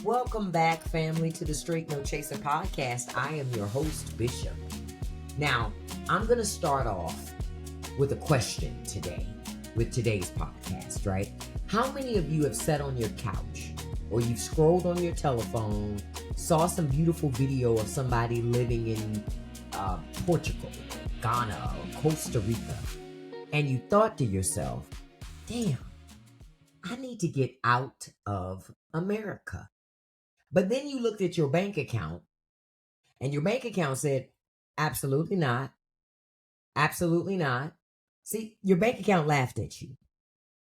Welcome back, family, to the Straight No Chaser podcast. I am your host, Bishop. Now, I'm going to start off with a question today, with today's podcast, right? How many of you have sat on your couch or you've scrolled on your telephone, saw some beautiful video of somebody living in Portugal, Ghana, or Costa Rica, and you thought to yourself, damn, I need to get out of America. But then you looked at your bank account and your bank account said, absolutely not. Absolutely not. See, your bank account laughed at you.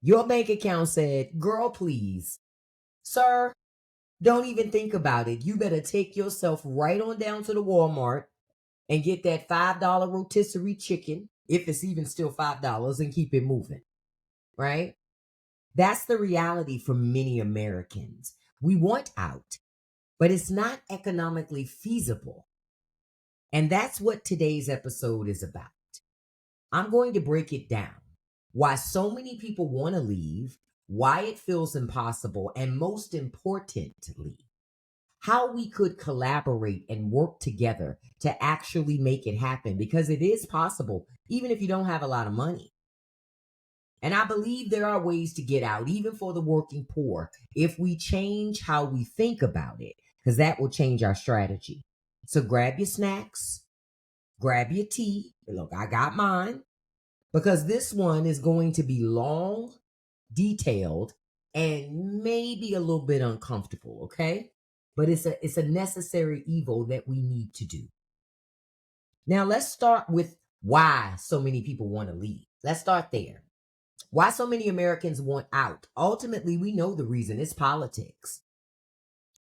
Your bank account said, girl, please, sir, don't even think about it. You better take yourself right on down to the Walmart and get that $5 rotisserie chicken, if it's even still $5, and keep it moving, right? That's the reality for many Americans. We want out, but it's not economically feasible. And that's what today's episode is about. I'm going to break it down. Why so many people want to leave, why it feels impossible, and most importantly, how we could collaborate and work together to actually make it happen, because it is possible, even if you don't have a lot of money. And I believe there are ways to get out, even for the working poor, if we change how we think about it, because that will change our strategy. So grab your snacks, grab your tea. Look, I got mine, because this one is going to be long, detailed, and maybe a little bit uncomfortable, okay? But it's a necessary evil that we need to do. Now let's start with why so many people want to leave. Let's start there. Why so many Americans want out? Ultimately, we know the reason. It's politics.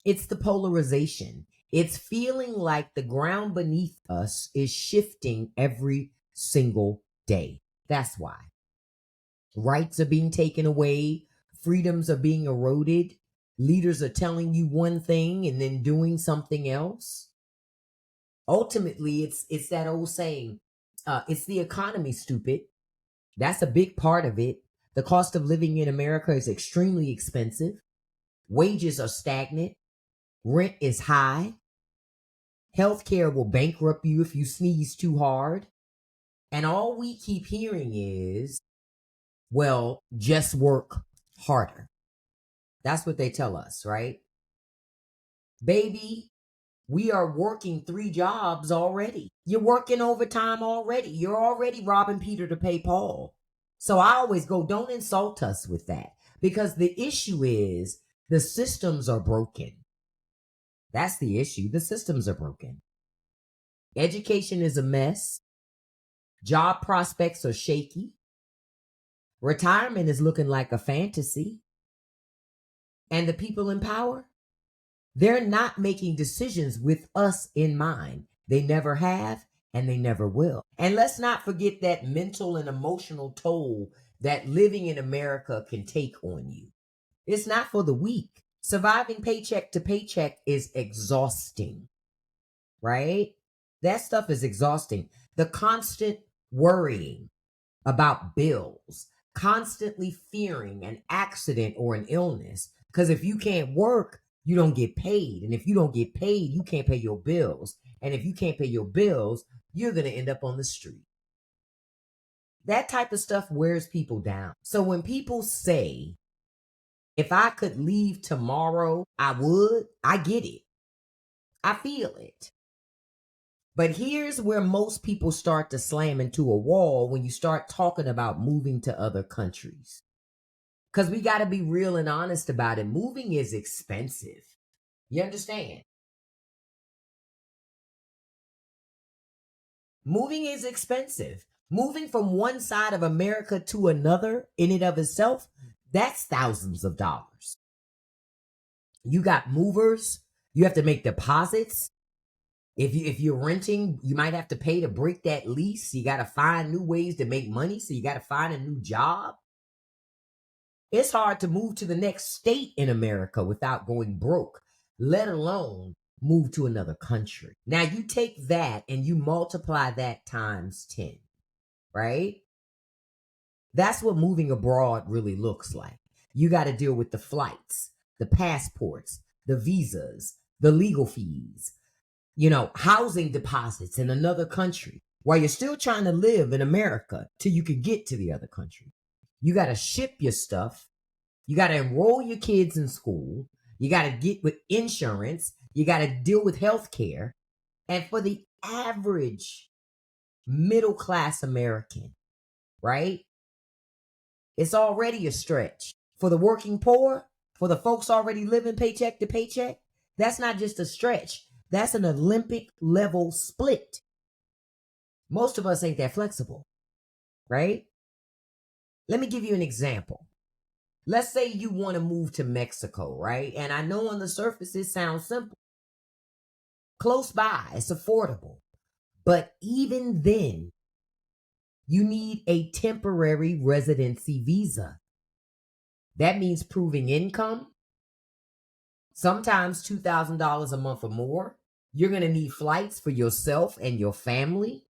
It's the polarization. It's feeling like the ground beneath us is shifting every single day. That's why. Rights are being taken away. Freedoms are being eroded. Leaders are telling you one thing and then doing something else. Ultimately, it's that old saying, it's the economy, stupid. That's a big part of it. The cost of living in America is extremely expensive. Wages are stagnant. Rent is high. Healthcare will bankrupt you if you sneeze too hard. And all we keep hearing is, well, just work harder. That's what they tell us, right? Baby, we are working 3 jobs already. You're working overtime already. You're already robbing Peter to pay Paul. So I always go, don't insult us with that, because the issue is the systems are broken. That's the issue. The systems are broken. Education is a mess. Job prospects are shaky. Retirement is looking like a fantasy. And the people in power, they're not making decisions with us in mind. They never have, and they never will. And let's not forget that mental and emotional toll that living in America can take on you. It's not for the weak. Surviving paycheck to paycheck is exhausting, right? That stuff is exhausting. The constant worrying about bills, constantly fearing an accident or an illness. Because if you can't work, you don't get paid. And if you don't get paid, you can't pay your bills. And if you can't pay your bills, you're going to end up on the street. That type of stuff wears people down. So when people say, if I could leave tomorrow, I would, I get it. I feel it. But here's where most people start to slam into a wall when you start talking about moving to other countries. Because we got to be real and honest about it. Moving is expensive. You understand? Moving is expensive. Moving from one side of America to another in and of itself, that's thousands of dollars. You got movers. You have to make deposits. If you're renting, you might have to pay to break that lease. You got to find new ways to make money. So you got to find a new job. It's hard to move to the next state in America without going broke, let alone move to another country. Now you take that and you multiply that times 10, right? That's what moving abroad really looks like. You got to deal with the flights, the passports, the visas, the legal fees, housing deposits in another country while you're still trying to live in America till you can get to the other country. You got to ship your stuff. You got to enroll your kids in school. You got to get with insurance. You got to deal with health care. And for the average middle class American, right? It's already a stretch. For the working poor, for the folks already living paycheck to paycheck, that's not just a stretch. That's an Olympic level split. Most of us ain't that flexible, right? Let me give you an example. Let's say you want to move to Mexico, right? And I know on the surface it sounds simple. Close by, it's affordable. But even then, you need a temporary residency visa. That means proving income, sometimes $2,000 a month or more. You're going to need flights for yourself and your family.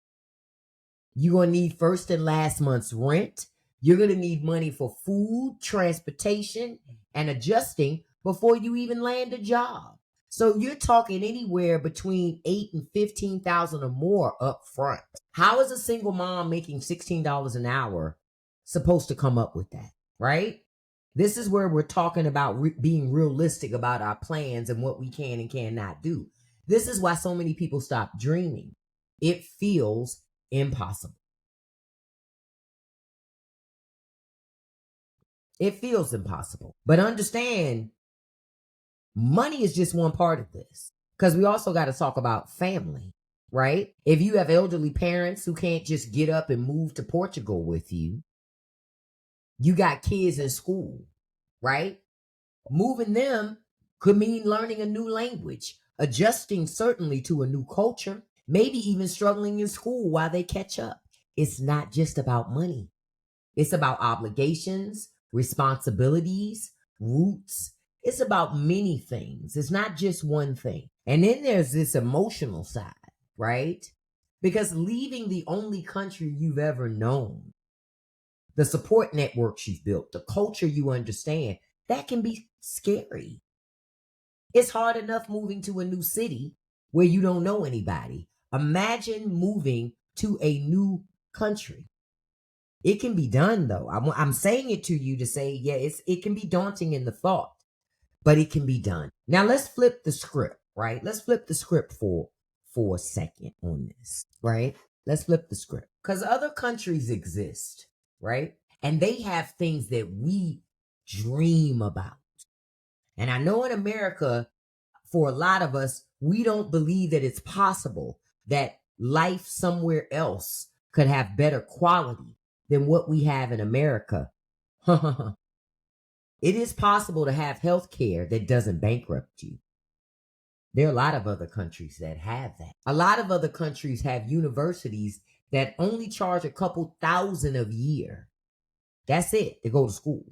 You're going to need first and last month's rent. You're going to need money for food, transportation, and adjusting before you even land a job. So you're talking anywhere between $8,000 and $15,000 or more up front. How is a single mom making $16 an hour supposed to come up with that, right? This is where we're talking about being realistic about our plans and what we can and cannot do. This is why so many people stop dreaming. It feels impossible. It feels impossible. But understand, money is just one part of this, because we also got to talk about family, right? If you have elderly parents who can't just get up and move to Portugal with you, you got kids in school, right? Moving them could mean learning a new language, adjusting certainly to a new culture, maybe even struggling in school while they catch up. It's not just about money. It's about obligations, responsibilities, roots. It's about many things. It's not just one thing. And then there's this emotional side, right? Because leaving the only country you've ever known, the support networks you've built, the culture you understand, that can be scary. It's hard enough moving to a new city where you don't know anybody. Imagine moving to a new country. It can be done, though. I'm saying it to you to say, yeah, it can be daunting in the thought, but it can be done. Now let's flip the script, right? Let's flip the script for a second on this, right? Let's flip the script, because other countries exist, right? And they have things that we dream about. And I know in America, for a lot of us, we don't believe that it's possible that life somewhere else could have better quality than what we have in America. It is possible to have health care that doesn't bankrupt you. There are a lot of other countries that have that. A lot of other countries have universities that only charge a couple thousand a year. That's it, to go to school.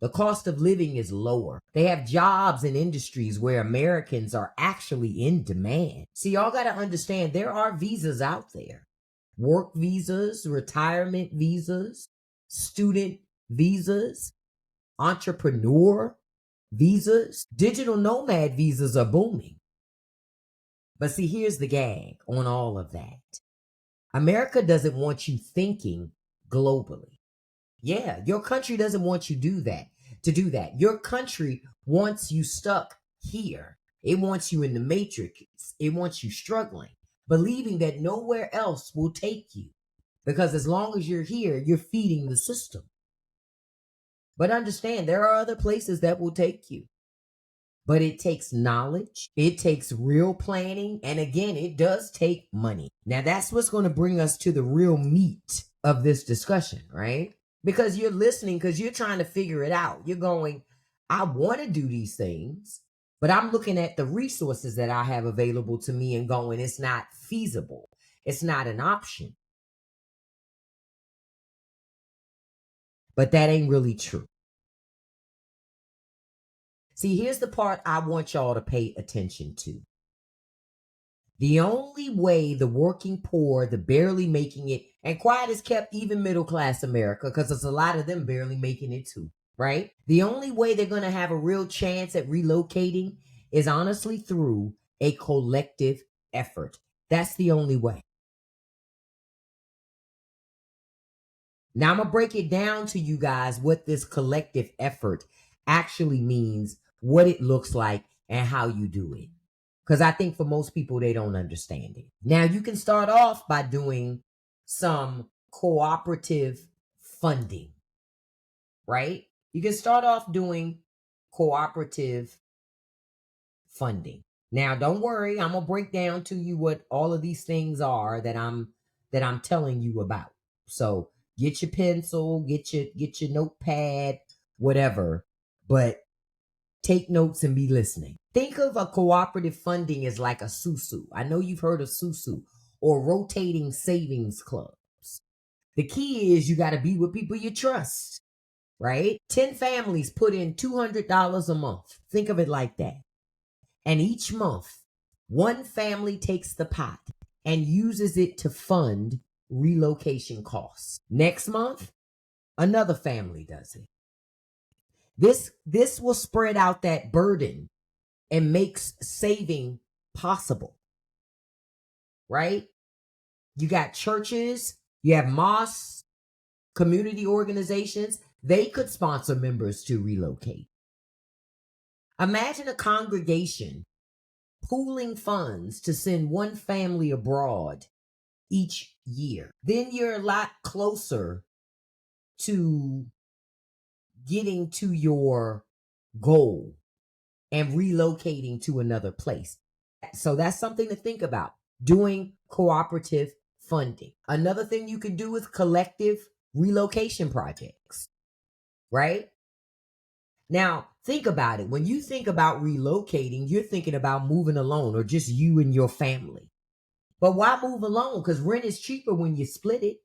The cost of living is lower. They have jobs in industries where Americans are actually in demand. See, y'all got to understand, there are visas out there. Work visas, retirement visas, student visas, entrepreneur visas, digital nomad visas are booming. But see, here's the gag on all of that. America doesn't want you thinking globally. Yeah, your country doesn't want you to do that. Your country wants you stuck here. It wants you in the matrix. It wants you struggling, believing that nowhere else will take you. Because as long as you're here, you're feeding the system. But understand, there are other places that will take you. But it takes knowledge. It takes real planning. And again, it does take money. Now, that's what's going to bring us to the real meat of this discussion, right? Because you're listening, because you're trying to figure it out. You're going, I want to do these things, but I'm looking at the resources that I have available to me and going, it's not feasible. It's not an option. But that ain't really true. See, here's the part I want y'all to pay attention to. The only way the working poor, the barely making it, and quiet is kept even middle class America, because there's a lot of them barely making it too. right? The only way they're going to have a real chance at relocating is honestly through a collective effort. That's the only way. Now, I'm going to break it down to you guys what this collective effort actually means, what it looks like, and how you do it. Because I think for most people, they don't understand it. Now, you can start off by doing some cooperative funding, right? You can start off doing cooperative funding. Now, don't worry, I'm gonna break down to you what all of these things are that I'm telling you about. So get your pencil, get your notepad, whatever, but take notes and be listening. Think of a cooperative funding as like a susu. I know you've heard of susu or rotating savings clubs. The key is you got to be with people you trust, right? 10 families put in $200 a month. Think of it like that. And each month, one family takes the pot and uses it to fund relocation costs. Next month, another family does it. This will spread out that burden and makes saving possible, right? You got churches, you have mosques, community organizations. They could sponsor members to relocate. Imagine a congregation pooling funds to send one family abroad each year. Then you're a lot closer to getting to your goal and relocating to another place. So that's something to think about. Doing cooperative funding. Another thing you can do is collective relocation projects, right? Now, think about it. When you think about relocating, you're thinking about moving alone or just you and your family. But why move alone? Because rent is cheaper when you split it.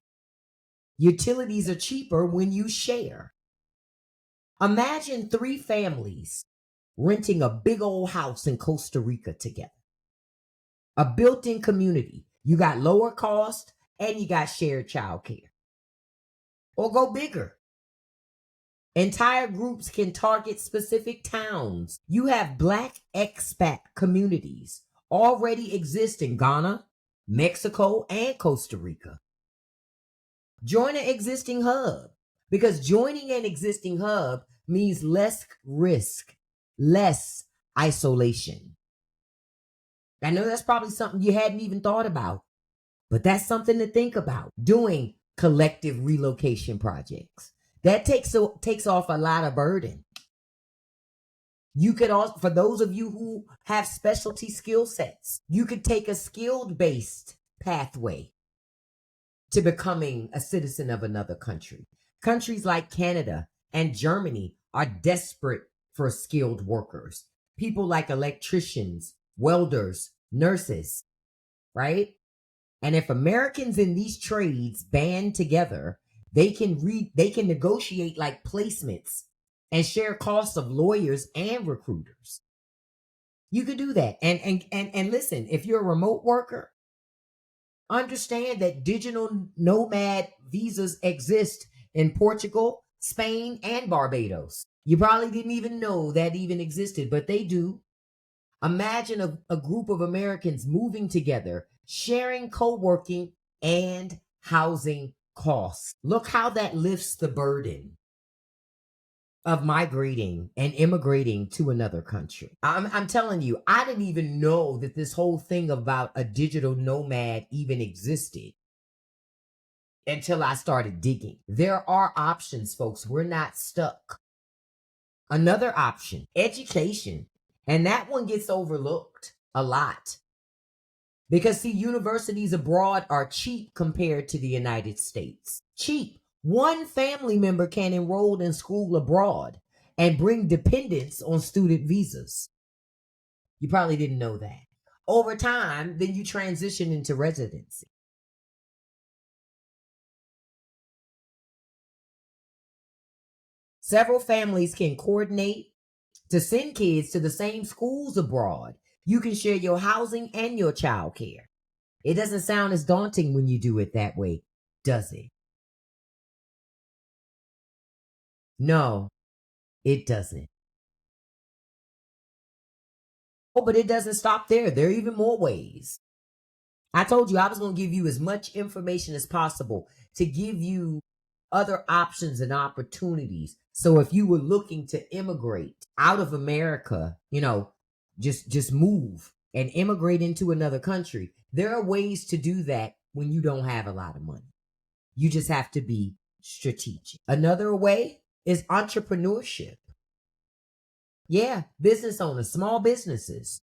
Utilities are cheaper when you share. Imagine 3 families renting a big old house in Costa Rica together. A built-in community. You got lower cost and you got shared childcare. Or go bigger. Entire groups can target specific towns. You have Black expat communities already exist in Ghana, Mexico, and Costa Rica. Join an existing hub, because joining an existing hub means less risk, less isolation. I know that's probably something you hadn't even thought about, but that's something to think about. Doing collective relocation projects. That takes off a lot of burden. You could also, for those of you who have specialty skill sets, you could take a skilled-based pathway to becoming a citizen of another country. Countries like Canada and Germany are desperate for skilled workers. People like electricians, welders, nurses, right? And if Americans in these trades band together, they can negotiate like placements and share costs of lawyers and recruiters. You could do that. And listen, if you're a remote worker, understand that digital nomad visas exist in Portugal, Spain, and Barbados. You probably didn't even know that even existed, but they do. Imagine a group of Americans moving together, sharing co-working and housing costs. Look how that lifts the burden of migrating and immigrating to another country. I'm telling you, I didn't even know that this whole thing about a digital nomad even existed until I started digging. There are options, folks. We're not stuck. Another option, education. And that one gets overlooked a lot. Because, see, universities abroad are cheap compared to the United States. Cheap. One family member can enroll in school abroad and bring dependents on student visas. You probably didn't know that. Over time, then you transition into residency. Several families can coordinate to send kids to the same schools abroad. You can share your housing and your child care. It doesn't sound as daunting when you do it that way, does it? No. It doesn't. Oh, but it doesn't stop there. There are even more ways. I told you I was going to give you as much information as possible to give you other options and opportunities. So if you were looking to immigrate out of America, just move and immigrate into another country. There are ways to do that when you don't have a lot of money. You just have to be strategic. Another way is entrepreneurship. Yeah, business owners, small businesses.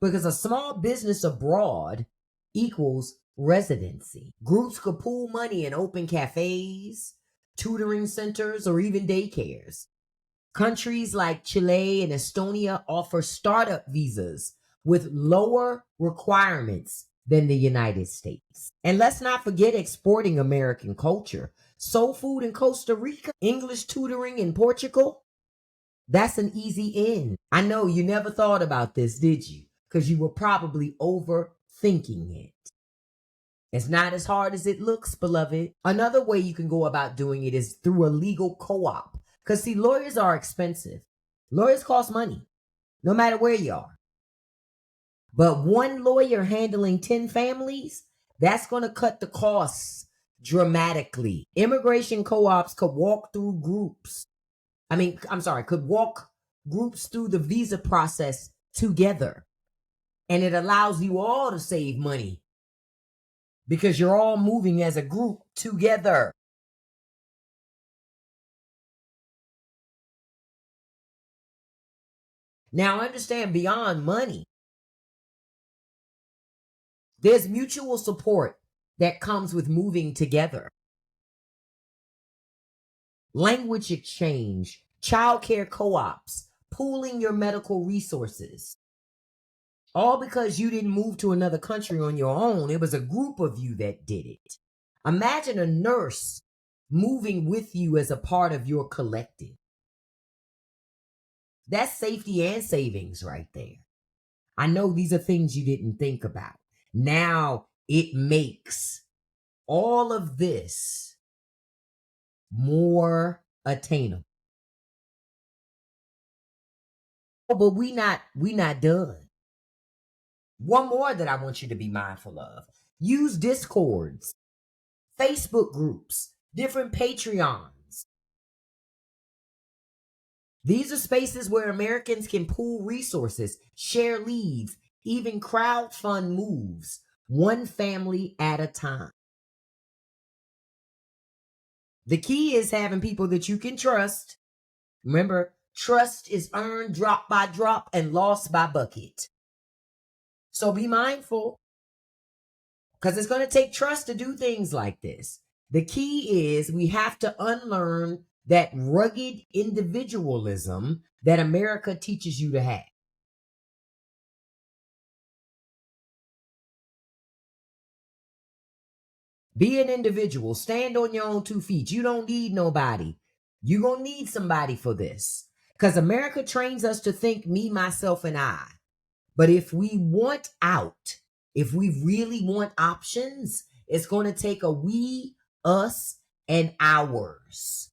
Because a small business abroad equals residency. Groups could pool money and open cafes, tutoring centers, or even daycares. Countries like Chile and Estonia offer startup visas with lower requirements than the United States. And let's not forget exporting American culture. Soul food in Costa Rica, English tutoring in Portugal. That's an easy in. I know you never thought about this, did you? Because you were probably overthinking it. It's not as hard as it looks, beloved. Another way you can go about doing it is through a legal co-op. Because see, lawyers are expensive. Lawyers cost money, no matter where you are. But one lawyer handling 10 families, that's going to cut the costs dramatically. Immigration co-ops could walk through groups. Could walk groups through the visa process together. And it allows you all to save money because you're all moving as a group together. Now, understand beyond money, there's mutual support that comes with moving together. Language exchange, childcare co-ops, pooling your medical resources. All because you didn't move to another country on your own. It was a group of you that did it. Imagine a nurse moving with you as a part of your collective. That's safety and savings right there. I know these are things you didn't think about. Now it makes all of this more attainable. But we not done. One more that I want you to be mindful of. Use Discords, Facebook groups, different Patreons. These are spaces where Americans can pool resources, share leads, even crowdfund moves, one family at a time. The key is having people that you can trust. Remember, trust is earned drop by drop and lost by bucket. So be mindful because it's going to take trust to do things like this. The key is we have to unlearn that rugged individualism that America teaches you to have. Be an individual. Stand on your own 2 feet. You don't need nobody. You're going to need somebody for this. Because America trains us to think me, myself, and I. But if we want out, if we really want options, it's going to take a we, us, and ours.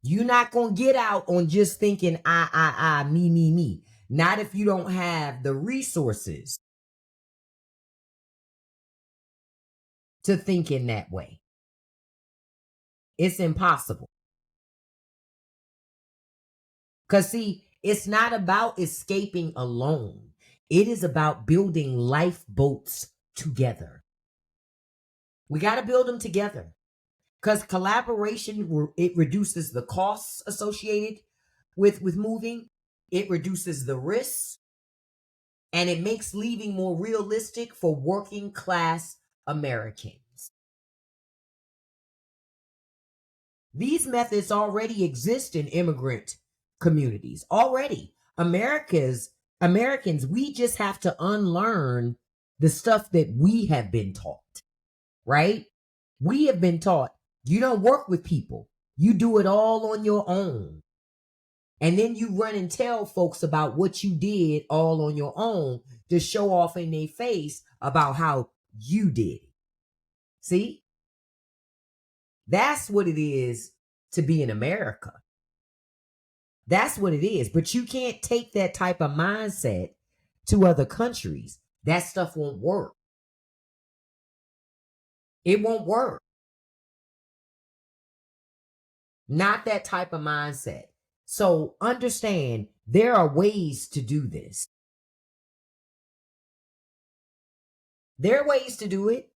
You're not going to get out on just thinking I, me. Not if you don't have the resources to think in that way. It's impossible. Because, see, it's not about escaping alone. It is about building lifeboats together. We got to build them together. Because collaboration, it reduces the costs associated with moving. It reduces the risks. And it makes leaving more realistic for working class Americans. These methods already exist in immigrant communities. Already. Americans, we just have to unlearn the stuff that we have been taught, right? We have been taught you don't work with people. You do it all on your own. And then you run and tell folks about what you did all on your own to show off in their face about how you did it. See? That's what it is to be in America. That's what it is. But you can't take that type of mindset to other countries. That stuff won't work. It won't work. Not that type of mindset. So understand there are ways to do this. There are ways to do it.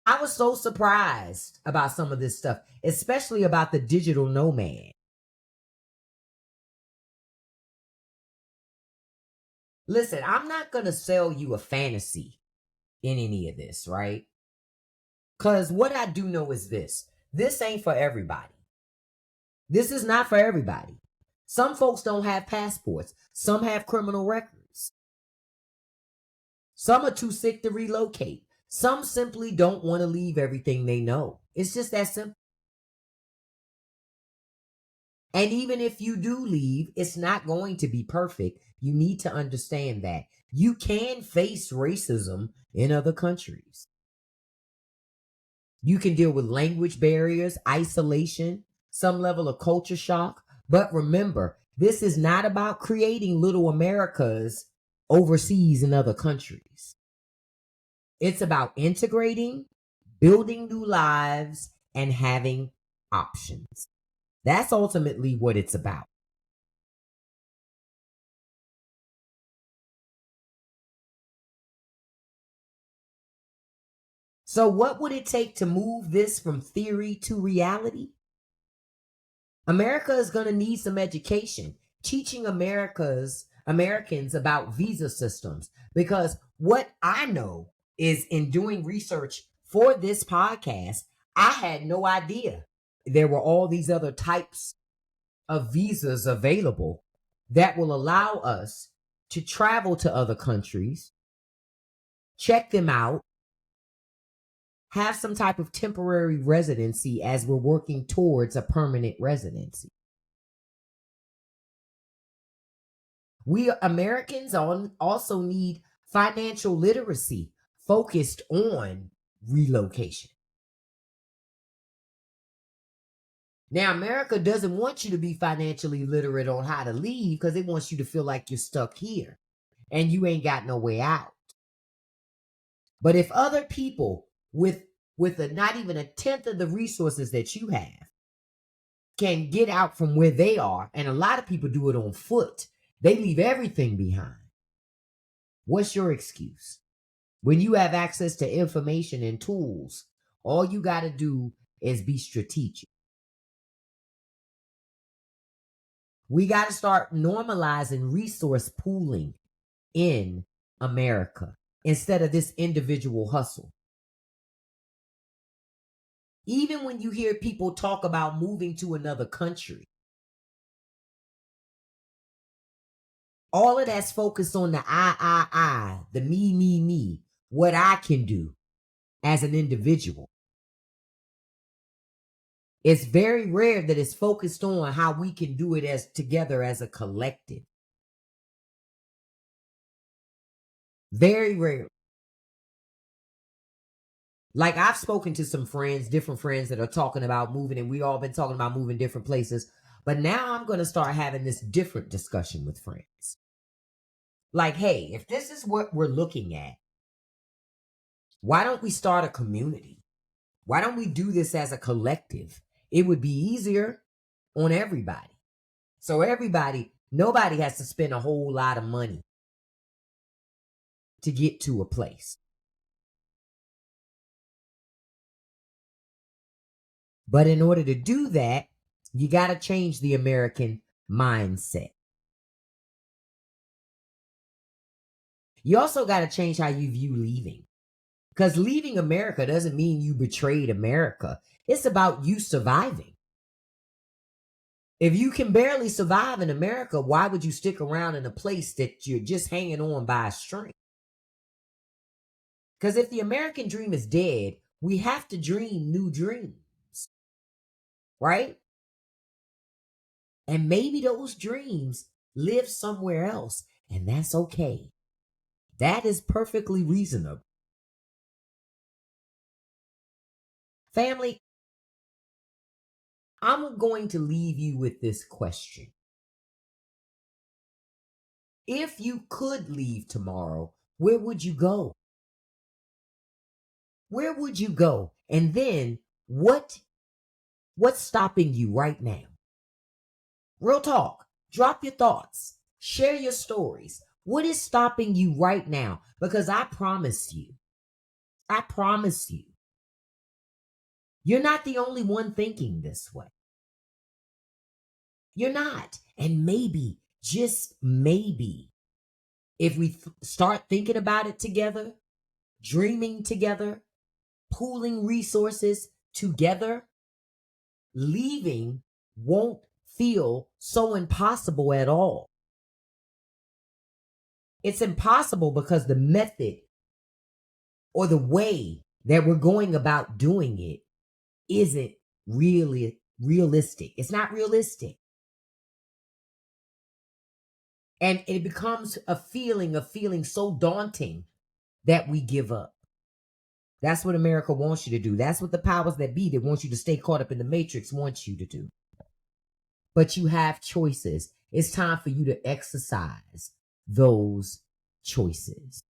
I was so surprised about some of this stuff, especially about the digital nomad. Listen, I'm not going to sell you a fantasy in any of this, right? Because what I do know is this ain't for everybody. This is not for everybody. Some folks don't have passports, some have criminal records, some are too sick to relocate, some simply don't want to leave everything they know. It's just that simple. And even if you do leave, it's not going to be perfect. You need to understand that you can face racism in other countries. You can deal with language barriers, isolation, some level of culture shock. But remember, this is not about creating little Americas overseas in other countries. It's about integrating, building new lives, and having options. That's ultimately what it's about. So, what would it take to move this from theory to reality? America is going to need some education, teaching Americans about visa systems. Because what I know is in doing research for this podcast, I had no idea there were all these other types of visas available that will allow us to travel to other countries, check them out, have some type of temporary residency as we're working towards a permanent residency. We Americans also need financial literacy focused on relocation. Now, America doesn't want you to be financially literate on how to leave because it wants you to feel like you're stuck here and you ain't got no way out. But if other people not even a tenth of the resources that you have can get out from where they are, and a lot of people do it on foot, they leave everything behind. What's your excuse? When you have access to information and tools, all you got to do is be strategic. We got to start normalizing resource pooling in America instead of this individual hustle. Even when you hear people talk about moving to another country, all of that's focused on the I, the me, what I can do as an individual. It's very rare that it's focused on how we can do it as together as a collective. Very rare. Like I've spoken to some friends, different friends that are talking about moving, and we all been talking about moving different places. But now I'm going to start having this different discussion with friends. Like, hey, if this is what we're looking at, why don't we start a community? Why don't we do this as a collective? It would be easier on everybody. So nobody has to spend a whole lot of money to get to a place. But in order to do that, you got to change the American mindset. You also got to change how you view leaving. Because leaving America doesn't mean you betrayed America. It's about you surviving. If you can barely survive in America, why would you stick around in a place that you're just hanging on by a string? Because if the American dream is dead, we have to dream new dreams, right? And maybe those dreams live somewhere else, and that's okay. That is perfectly reasonable. Family, I'm going to leave you with this question. If you could leave tomorrow, where would you go? Where would you go? And then what's stopping you right now? Real talk. Drop your thoughts. Share your stories. What is stopping you right now? Because I promise you, you're not the only one thinking this way. You're not. And maybe, just maybe, if we start thinking about it together, dreaming together, pooling resources together, leaving won't feel so impossible at all. It's impossible because the method or the way that we're going about doing it isn't really realistic. It's not realistic. And it becomes a feeling so daunting that we give up. That's what America wants you to do. That's what the powers that be that want you to stay caught up in the matrix wants you to do. But you have choices. It's time for you to exercise those choices.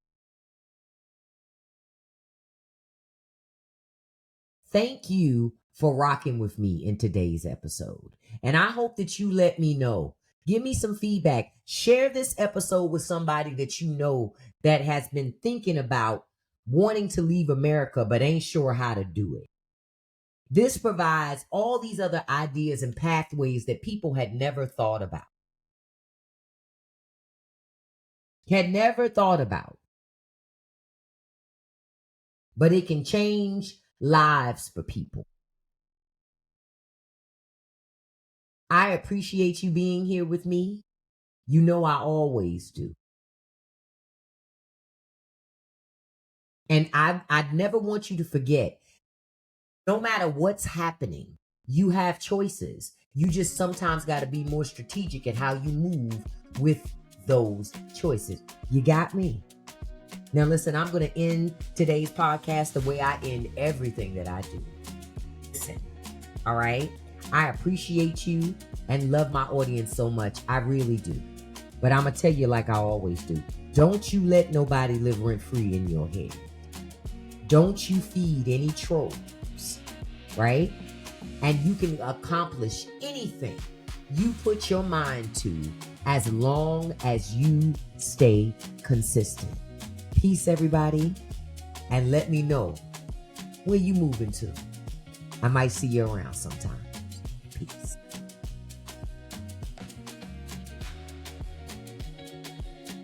Thank you for rocking with me in today's episode. And I hope that you let me know. Give me some feedback. Share this episode with somebody that you know that has been thinking about wanting to leave America but ain't sure how to do it. This provides all these other ideas and pathways that people had never thought about. But it can change lives for people. I appreciate you being here with me. You know I always do. And I'd never want you to forget, no matter what's happening, you have choices. You just sometimes got to be more strategic at how you move with those choices. You got me? Now listen, I'm going to end today's podcast the way I end everything that I do. Listen, all right? I appreciate you and love my audience so much. I really do. But I'm going to tell you like I always do. Don't you let nobody live rent-free in your head. Don't you feed any trolls, right? And you can accomplish anything you put your mind to as long as you stay consistent. Peace, everybody. And let me know where you moving to. I might see you around sometime. Peace.